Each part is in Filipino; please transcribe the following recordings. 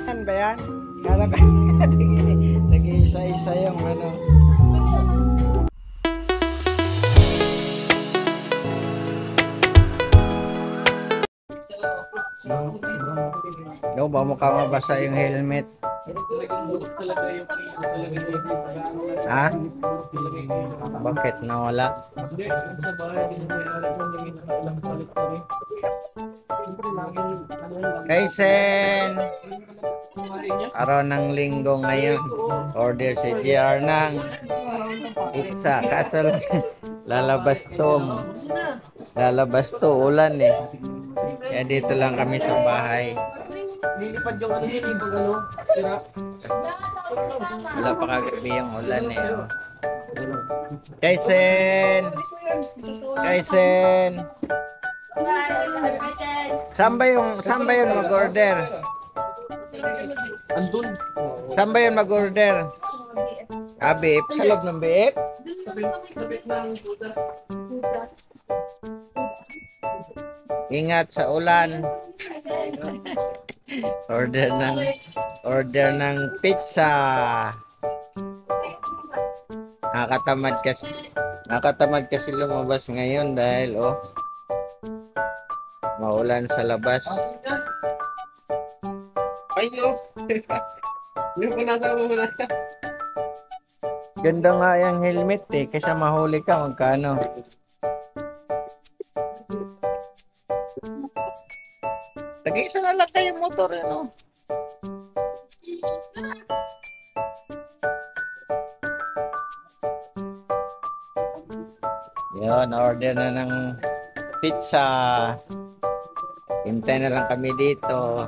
Yan ba yan? Kala ka nag-iisa-isa yung ano. No, ba mukha mabasa yung helmet? Ha? Bakit nawala? Kaisen! Araw ng linggo ngayon. Order si GR ng pizza. Kaso lang, lalabas to ulan eh. Kaya dito lang kami sa bahay. Lilipad yung ano yun, yung ano, sirap. Wala pa kagabi yung ulan eh. Oh. Kaisen! Kaisen! Saan ba yung mag-order? Andun. Saan ba yung mag-order? BF? Sa loob ng BF? Sabit ng puta. Ingat sa ulan. Order ng pizza. Nakakatamad kasi lumabas ngayon dahil maulan sa labas. Ay, no. Yung pinasama mo na. Ganda nga yung helmet eh, kaysa mahuli ka magkano. Tag-isa na lang kayo motor ano. Yun, order na ng pizza. Hintay na lang kami dito.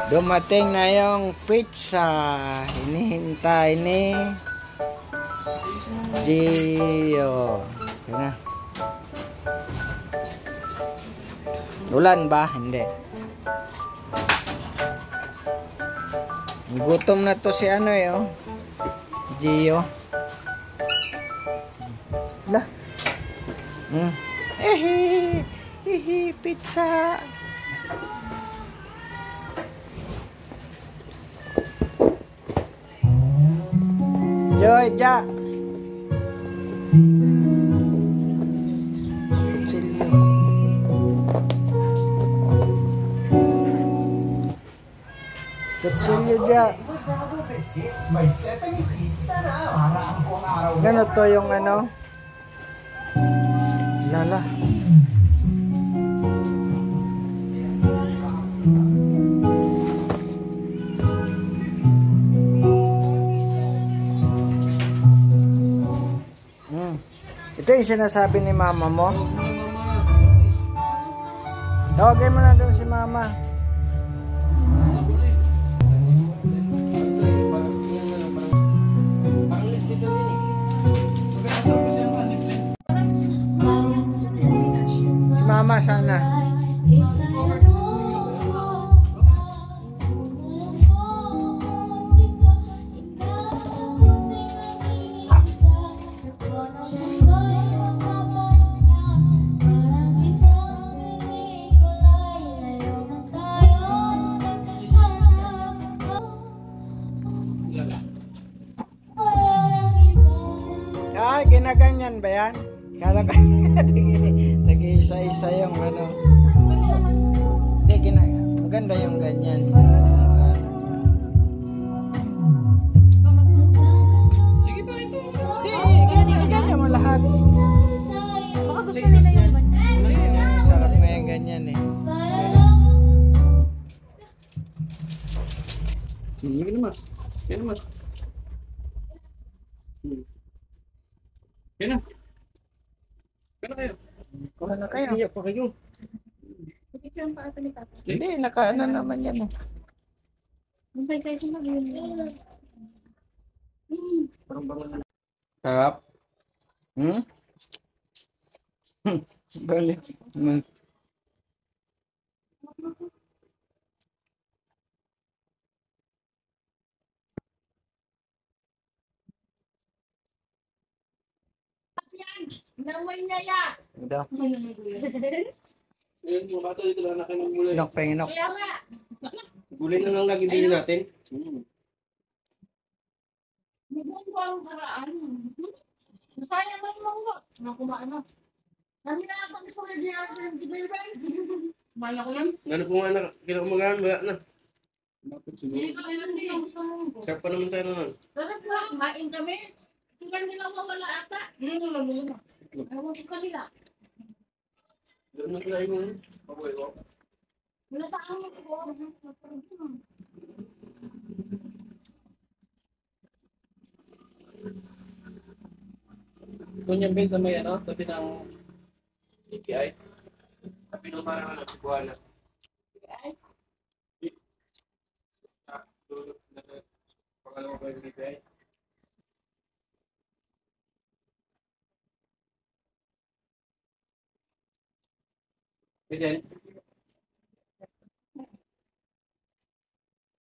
Dumating na yung pizza. Hinihintay ni Gio. Yan na. Ulan ba? Hindi. Gutom na to si ano eh, Gio. Lah. Pizza. Joy, ja. Kutsilyo. Kutsilyo, ja. May sesame seeds sana para ang buong araw. Gano to yung ano? Lala. Ito yung sinasabi ni mama mo. Tawagin mo na doon si mama. Si mama sana. Ginaganyan ba yan? Kala ka nag-iisa-isa yung ano. Hindi, maganda yung ganyan. Sige ba ito? Hindi, ganyan mo lahat. Baka gusto nila yung ganyan. Sarap na yung ganyan eh. Yan naman. Yan naman. Yan na. Yan na kayo. Kuha na kayo. Iyak pa kayo. Picture ang paa ni Papa. Hindi, nakaano naman yan eh. Mabay kayo sa mag-iwan. Parang bangon na. Sarap. Balik. Namoy niya ya. Daw. Yun, mga kato, dito lang nakin ng gulay. Inok pa inok. Kaya nga. Gulay na lang lagi bilhin natin. May buong ang paraan. Masaya man mo ko. Nakumaan na. Kami na ang pag-isulit niya ang delivery. Mala ko yan. Ano po nga na, kinakumagahan, wala na. Hindi ko na siya gusto mo. Kaya pa naman tayo naman. Sarap na, kumain kami. Sila nila mawala ata. Wala mo na. Ewan ko kanila. Ganun na tayo mo. Okay, ko. Wala taong mo ko. Doon yung bin sa may ano, sabi ng API. Sabi nung parang ano, buwan na. Ay, Pangalawa ba yung bibigay? Ganyan.